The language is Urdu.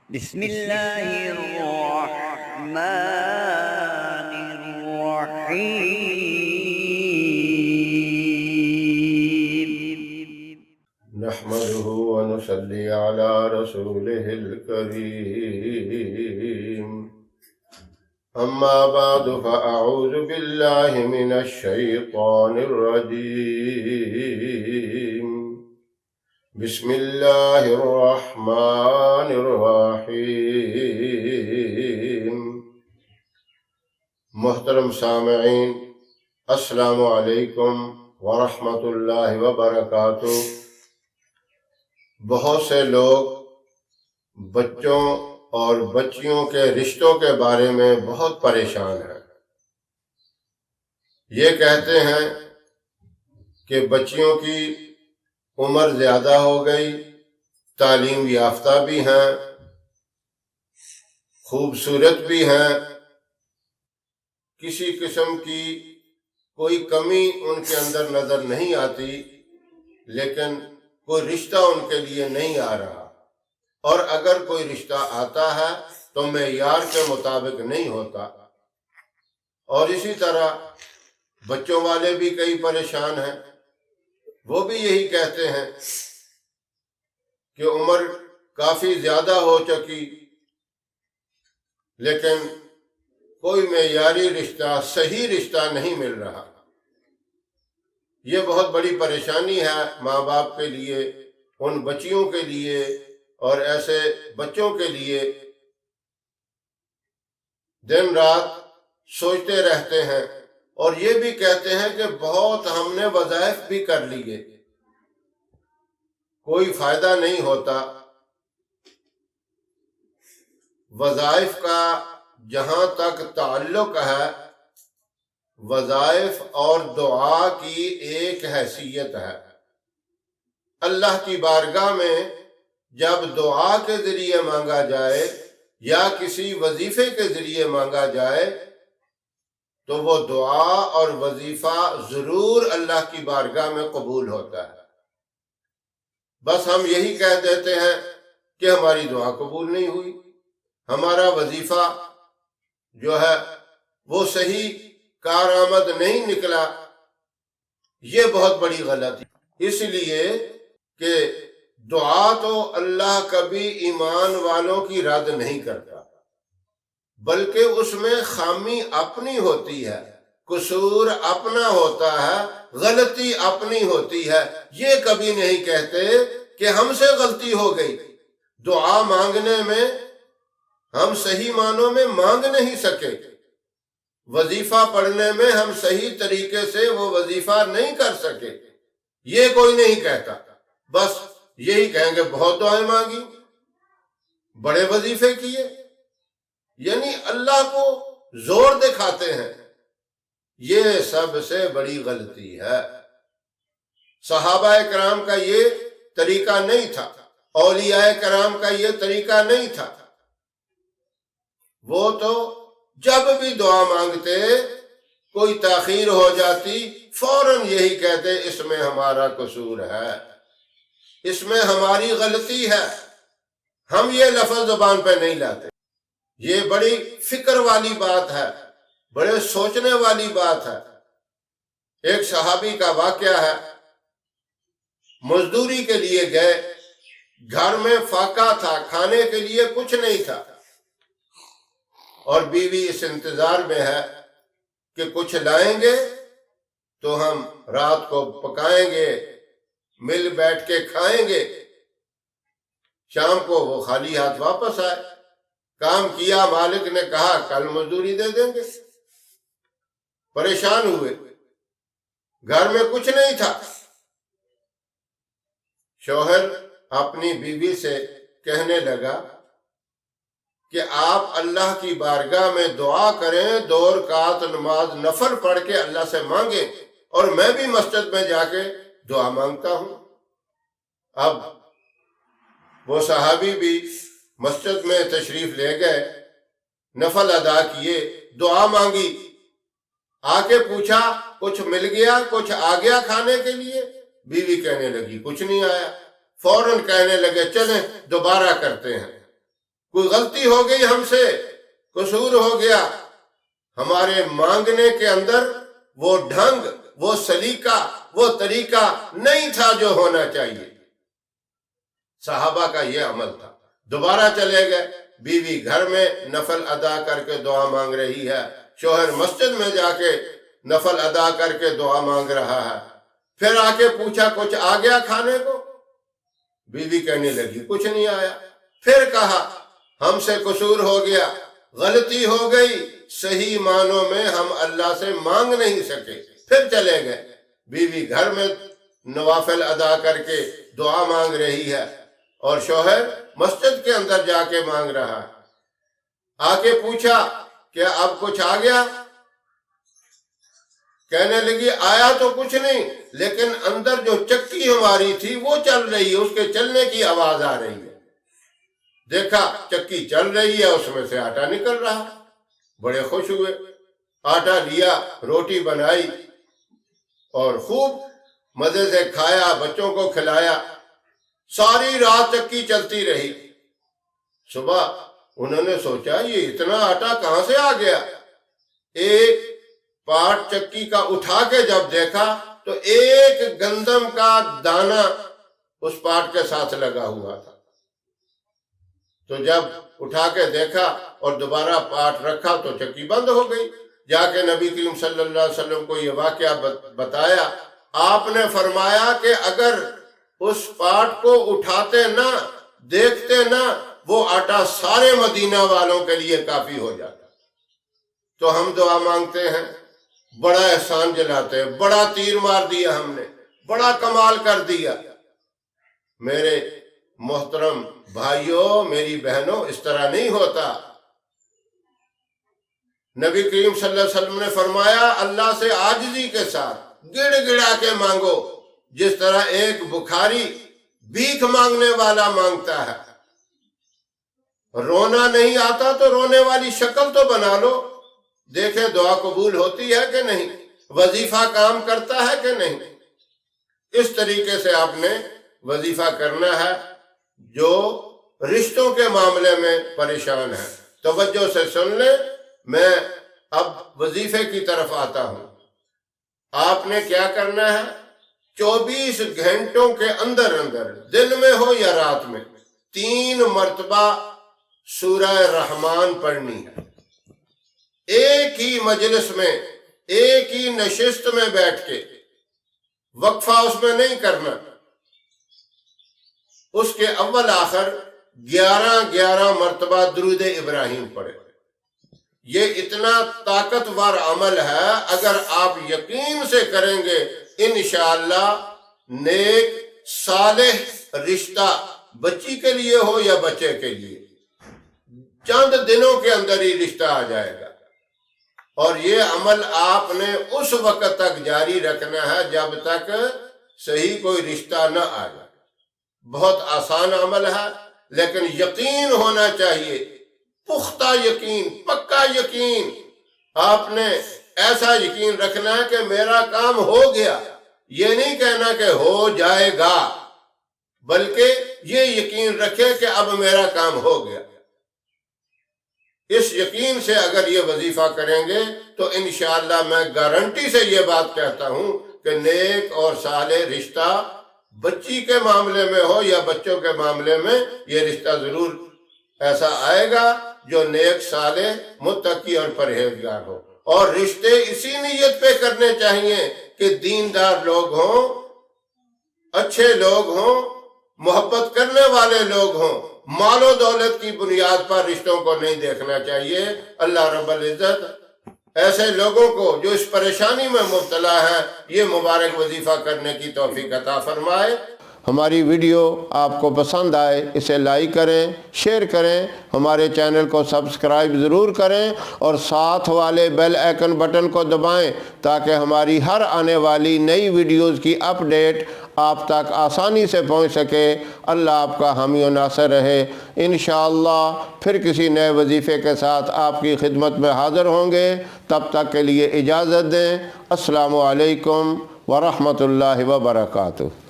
بسم الله الرحمن الرحيم. نحمده ونصلي على رسوله الكريم. أما بعد فأعوذ بالله من الشيطان الرجيم. بسم الله الرحمن الرحيم. محترم سامعین، السلام علیکم ورحمۃ اللہ وبرکاتہ۔ بہت سے لوگ بچوں اور بچیوں کے رشتوں کے بارے میں بہت پریشان ہیں۔ یہ کہتے ہیں کہ بچیوں کی عمر زیادہ ہو گئی، تعلیم یافتہ بھی ہیں، خوبصورت بھی ہیں، کسی قسم کی کوئی کمی ان کے اندر نظر نہیں آتی، لیکن کوئی رشتہ ان کے لیے نہیں آ رہا، اور اگر کوئی رشتہ آتا ہے تو معیار کے مطابق نہیں ہوتا۔ اور اسی طرح بچوں والے بھی کئی پریشان ہیں، وہ بھی یہی کہتے ہیں کہ عمر کافی زیادہ ہو چکی، لیکن کوئی معیاری رشتہ، صحیح رشتہ نہیں مل رہا۔ یہ بہت بڑی پریشانی ہے ماں باپ کے لیے، ان بچیوں کے لیے اور ایسے بچوں کے لیے۔ دن رات سوچتے رہتے ہیں اور یہ بھی کہتے ہیں کہ بہت ہم نے وظائف بھی کر لیے، کوئی فائدہ نہیں ہوتا۔ وظائف کا جہاں تک تعلق ہے، وظائف اور دعا کی ایک حیثیت ہے۔ اللہ کی بارگاہ میں جب دعا کے ذریعے مانگا جائے یا کسی وظیفے کے ذریعے مانگا جائے تو وہ دعا اور وظیفہ ضرور اللہ کی بارگاہ میں قبول ہوتا ہے۔ بس ہم یہی کہہ دیتے ہیں کہ ہماری دعا قبول نہیں ہوئی، ہمارا وظیفہ جو ہے وہ صحیح کارآمد نہیں نکلا۔ یہ بہت بڑی غلطی، اس لیے کہ دعا تو اللہ کبھی ایمان والوں کی رد نہیں کرتا، بلکہ اس میں خامی اپنی ہوتی ہے، قصور اپنا ہوتا ہے، غلطی اپنی ہوتی ہے۔ یہ کبھی نہیں کہتے کہ ہم سے غلطی ہو گئی۔ دعا مانگنے میں ہم صحیح معنوں میں مانگ نہیں سکے، وظیفہ پڑھنے میں ہم صحیح طریقے سے وہ وظیفہ نہیں کر سکے، یہ کوئی نہیں کہتا۔ بس یہی کہیں گے بہت دعائیں مانگی، بڑے وظیفے کیے، یعنی اللہ کو زور دکھاتے ہیں۔ یہ سب سے بڑی غلطی ہے۔ صحابہ کرام کا یہ طریقہ نہیں تھا، اولیاء کرام کا یہ طریقہ نہیں تھا۔ وہ تو جب بھی دعا مانگتے، کوئی تاخیر ہو جاتی، فوراً یہی کہتے اس میں ہمارا قصور ہے، اس میں ہماری غلطی ہے، ہم یہ لفظ زبان پہ نہیں لاتے۔ یہ بڑی فکر والی بات ہے، بڑے سوچنے والی بات ہے۔ ایک صحابی کا واقعہ ہے، مزدوری کے لیے گئے، گھر میں فاقہ تھا، کھانے کے لیے کچھ نہیں تھا، اور بیوی اس انتظار میں ہے کہ کچھ لائیں گے تو ہم رات کو پکائیں گے، مل بیٹھ کے کھائیں گے۔ شام کو وہ خالی ہاتھ واپس آئے، کام کیا، مالک نے کہا کل مزدوری دے دیں گے۔ پریشان ہوئے، گھر میں کچھ نہیں تھا۔ شوہر اپنی بیوی سے کہنے لگا کہ آپ اللہ کی بارگاہ میں دعا کریں، 2 رکعت نماز نفل پڑھ کے اللہ سے مانگیں، اور میں بھی مسجد میں جا کے دعا مانگتا ہوں۔ اب وہ صحابی بھی مسجد میں تشریف لے گئے، نفل ادا کیے، دعا مانگی، آ کے پوچھا کچھ مل گیا، کچھ آ گیا کھانے کے لیے؟ بیوی کہنے لگی کچھ نہیں آیا۔ فوراً کہنے لگے چلیں دوبارہ کرتے ہیں۔ کوئی غلطی ہو گئی ہم سے، قصور ہو گیا، ہمارے مانگنے کے اندر وہ ڈھنگ، وہ سلیقہ، وہ طریقہ نہیں تھا جو ہونا چاہیے۔ صحابہ کا یہ عمل تھا۔ دوبارہ چلے گئے، بیوی گھر میں نفل ادا کر کے دعا مانگ رہی ہے، شوہر مسجد میں جا کے نفل ادا کر کے دعا مانگ رہا ہے۔ پھر آ کے پوچھا کچھ آ گیا کھانے کو؟ بیوی کہنے لگی کچھ نہیں آیا۔ پھر کہا ہم سے قصور ہو گیا، غلطی ہو گئی، صحیح معنوں میں ہم اللہ سے مانگ نہیں سکے۔ پھر چلے گئے، بیوی گھر میں نوافل ادا کر کے دعا مانگ رہی ہے اور شوہر مسجد کے اندر جا کے مانگ رہا ہے۔ آ کے پوچھا کہ اب کچھ آ گیا؟ کہنے لگی آیا تو کچھ نہیں، لیکن اندر جو چکی ہماری تھی وہ چل رہی ہے، اس کے چلنے کی آواز آ رہی ہے۔ دیکھا چکی چل رہی ہے، اس میں سے آٹا نکل رہا۔ بڑے خوش ہوئے، آٹا لیا، روٹی بنائی اور خوب مزے سے کھایا، بچوں کو کھلایا۔ ساری رات چکی چلتی رہی۔ صبح انہوں نے سوچا یہ اتنا آٹا کہاں سے آ گیا؟ ایک پارٹ چکی کا اٹھا کے جب دیکھا تو ایک گندم کا دانہ اس پارٹ کے ساتھ لگا ہوا تھا۔ تو جب اٹھا کے دیکھا اور دوبارہ پارٹ رکھا تو چکی بند ہو گئی۔ جا کے نبی کریم صلی اللہ علیہ وسلم کو یہ واقعہ بتایا۔ آپ نے فرمایا کہ اگر اس پارٹ کو اٹھاتے نہ، دیکھتے نہ، وہ آٹا سارے مدینہ والوں کے لیے کافی ہو جاتا۔ تو ہم دعا مانگتے ہیں، بڑا احسان جلاتے ہیں، بڑا تیر مار دیا ہم نے، بڑا کمال کر دیا۔ میرے محترم بھائیوں، میری بہنوں، اس طرح نہیں ہوتا۔ نبی کریم صلی اللہ علیہ وسلم نے فرمایا اللہ سے عاجزی کے ساتھ گڑ گڑا کے مانگو، جس طرح ایک بخاری بھیک مانگنے والا مانگتا ہے۔ رونا نہیں آتا تو رونے والی شکل تو بنا لو، دیکھیں دعا قبول ہوتی ہے کہ نہیں، وظیفہ کام کرتا ہے کہ نہیں۔ اس طریقے سے آپ نے وظیفہ کرنا ہے۔ جو رشتوں کے معاملے میں پریشان ہے توجہ سے سن لیں، میں اب وظیفے کی طرف آتا ہوں۔ آپ نے کیا کرنا ہے؟ 24 گھنٹوں کے اندر اندر، دن میں ہو یا رات میں، 3 مرتبہ سورہ رحمان پڑھنی ہے۔ ایک ہی مجلس میں، ایک ہی نشست میں بیٹھ کے، وقفہ اس میں نہیں کرنا۔ اس کے اول آخر 11 مرتبہ درود ابراہیم پڑھے۔ یہ اتنا طاقتور عمل ہے، اگر آپ یقین سے کریں گے انشاءاللہ نیک صالح رشتہ، بچی کے لیے ہو یا بچے کے لیے، چند دنوں کے اندر ہی رشتہ آ جائے گا۔ اور یہ عمل آپ نے اس وقت تک جاری رکھنا ہے جب تک صحیح کوئی رشتہ نہ آ جائے۔ بہت آسان عمل ہے، لیکن یقین ہونا چاہیے، پختہ یقین، پکا یقین۔ آپ نے ایسا یقین رکھنا ہے کہ میرا کام ہو گیا، یہ نہیں کہنا کہ ہو جائے گا، بلکہ یہ یقین رکھے کہ اب میرا کام ہو گیا۔ اس یقین سے اگر یہ وظیفہ کریں گے تو انشاءاللہ میں گارنٹی سے یہ بات کہتا ہوں کہ نیک اور صالح رشتہ، بچی کے معاملے میں ہو یا بچوں کے معاملے میں، یہ رشتہ ضرور ایسا آئے گا جو نیک، صالح، متقی اور پرہیزگار ہو۔ اور رشتے اسی نیت پہ کرنے چاہیے کہ دیندار لوگ ہوں، اچھے لوگ ہوں، محبت کرنے والے لوگ ہوں۔ مال و دولت کی بنیاد پر رشتوں کو نہیں دیکھنا چاہیے۔ اللہ رب العزت ایسے لوگوں کو جو اس پریشانی میں مبتلا ہیں، یہ مبارک وظیفہ کرنے کی توفیق عطا فرمائے۔ ہماری ویڈیو آپ کو پسند آئے اسے لائک کریں، شیئر کریں، ہمارے چینل کو سبسکرائب ضرور کریں اور ساتھ والے بیل آئیکن بٹن کو دبائیں تاکہ ہماری ہر آنے والی نئی ویڈیوز کی اپڈیٹ آپ تک آسانی سے پہنچ سکے۔ اللہ آپ کا حامی و ناصر رہے۔ انشاءاللہ پھر کسی نئے وظیفے کے ساتھ آپ کی خدمت میں حاضر ہوں گے۔ تب تک کے لیے اجازت دیں۔ السلام علیکم ورحمۃ اللہ وبرکاتہ۔